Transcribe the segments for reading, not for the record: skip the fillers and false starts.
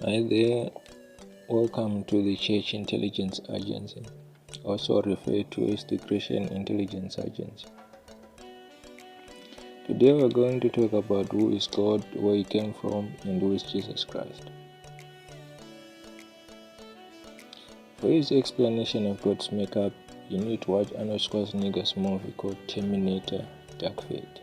Hi there, welcome to the Church Intelligence Agency, also referred to as the Christian Intelligence Agency. Today we're going to talk about who is God, where he came from, and who is Jesus Christ. For his explanation of God's makeup, you need to watch Arnold Schwarzenegger's movie called Terminator: Dark Fate.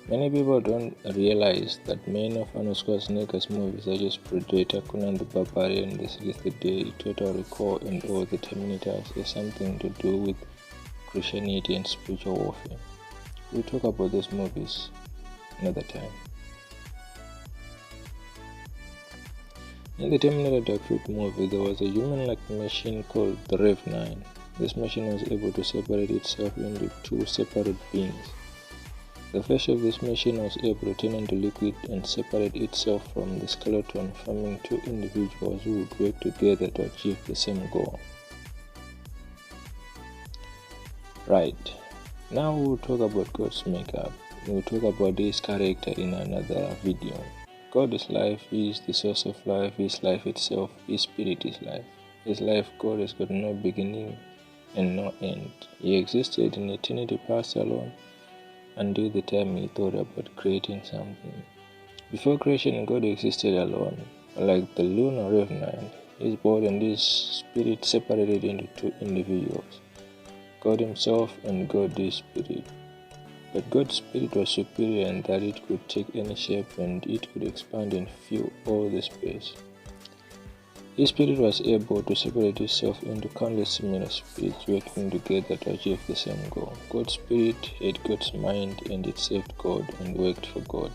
Many people don't realize that many of Arnold Schwarzenegger's movies such as Predator, Conan the Barbarian, The 60th Day, Total Recall, and all the Terminators has something to do with Christianity and spiritual warfare. We'll talk about those movies another time. In the Terminator Dark Fate movie, there was a human-like machine called the Rev-9. This machine was able to separate itself into two separate beings. The flesh of this machine was able to turn into liquid and separate itself from the skeleton, forming two individuals who would work together to achieve the same goal. Right, now we'll talk about God's makeup. We'll talk about his character in another video. God is life, he is the source of life, he is life itself, his spirit is life. His life, God, has got no beginning and no end. He existed in eternity past alone, until the time he thought about creating something. Before creation, God existed alone. Like the lunar Rev-9, his body and his spirit separated into two individuals, God himself and God the Spirit. But God's Spirit was superior in that it could take any shape and it could expand and fill all the space. His spirit was able to separate itself into countless similar spirits working together to achieve the same goal. God's spirit had God's mind and it served God and worked for God.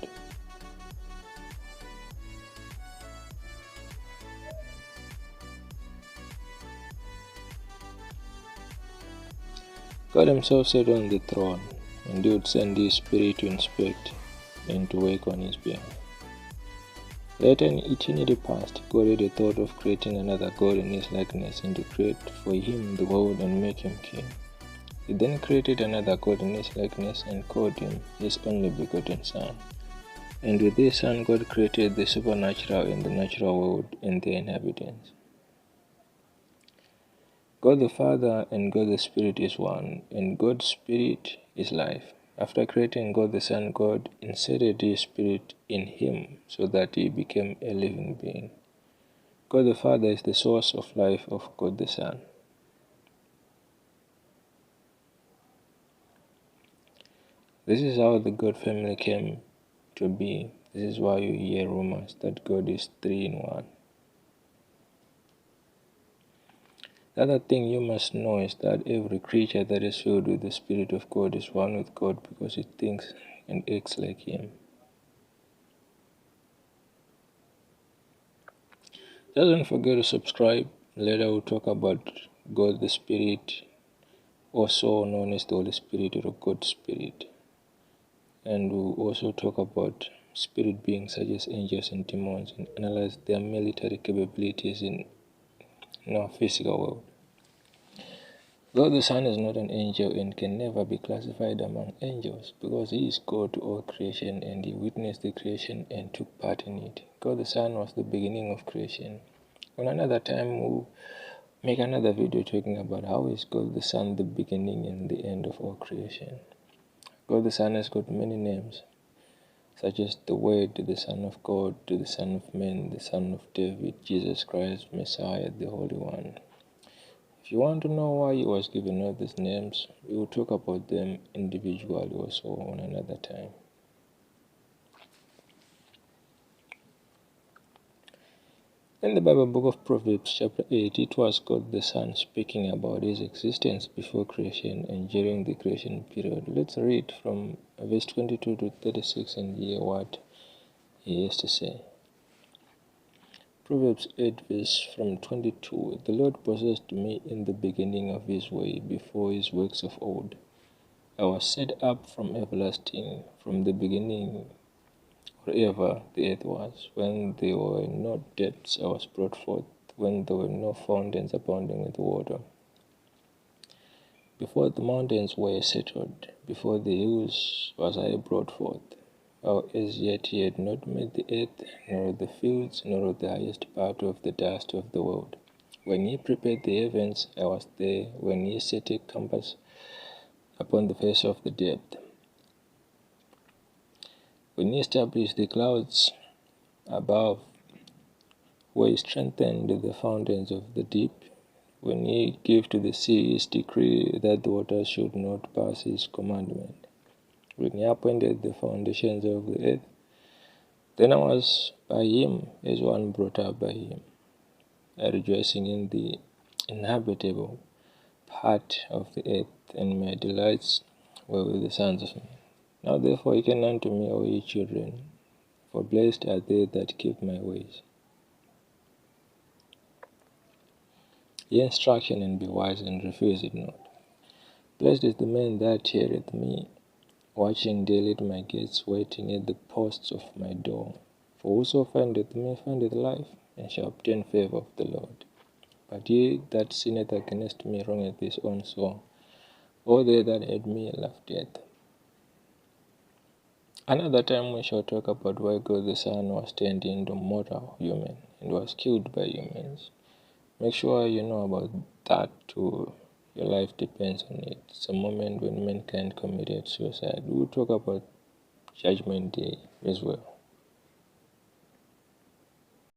God himself sat on the throne and he would send his spirit to inspect and to work on his behalf. Later in eternity past, God had a thought of creating another God in his likeness and to create for him the world and make him king. He then created another God in his likeness and called him his only begotten Son. And with this Son, God created the supernatural and the natural world and their inhabitants. God the Father and God the Spirit is one, and God's Spirit is life. After creating God the Son, God inserted his Spirit in him so that he became a living being. God the Father is the source of life of God the Son. This is how the God family came to be. This is why you hear rumors that God is three in one. The other thing you must know is that every creature that is filled with the Spirit of God is one with God because it thinks and acts like Him. Just don't forget to subscribe. Later we'll talk about God the Spirit, also known as the Holy Spirit or God's Spirit. And we'll also talk about spirit beings such as angels and demons and analyze their military capabilities in our physical world. God the Son is not an angel and can never be classified among angels because he is God to all creation and he witnessed the creation and took part in it. God the Son was the beginning of creation. On another time we'll make another video talking about how is God the Son the beginning and the end of all creation. God the Son has got many names, such as the Word, the Son of God, the Son of Man, the Son of David, Jesus Christ, Messiah, the Holy One. If you want to know why he was given all these names, we will talk about them individually also on another time. In the Bible book of Proverbs chapter 8, it was God the Son speaking about his existence before creation and during the creation period. Let's read from verse 22 to 36 and hear what he has to say. Proverbs 8 verse from 22. The Lord possessed me in the beginning of his way, before his works of old. I was set up from everlasting, from the beginning, wherever the earth was. When there were no depths, I was brought forth, when there were no fountains abounding with water. Before the mountains were settled, before the hills was I brought forth. how as yet he had not made the earth, nor the fields, nor the highest part of the dust of the world. When he prepared the heavens, I was there. When he set a compass upon the face of the depth. When he established the clouds above, where he strengthened the fountains of the deep, when he gave to the sea his decree that the waters should not pass his commandment, when he appointed the foundations of the earth, then I was by him as one brought up by him, rejoicing in the inhabitable part of the earth, and my delights were with the sons of men. Now therefore hearken unto me, O ye children, for blessed are they that keep my ways. Hear instruction and be wise, and refuse it not. Blessed is the man that heareth me, watching daily at my gates, waiting at the posts of my door. For whoso findeth me findeth life, and shall obtain favour of the Lord. But he that sinneth against me wrongeth his own soul. All they that hate me love death. Another time we shall talk about why God the Son was turned into mortal human and was killed by humans. Make sure you know about that too. Your life depends on it. It's a moment when mankind committed suicide. We'll talk about Judgment Day as well.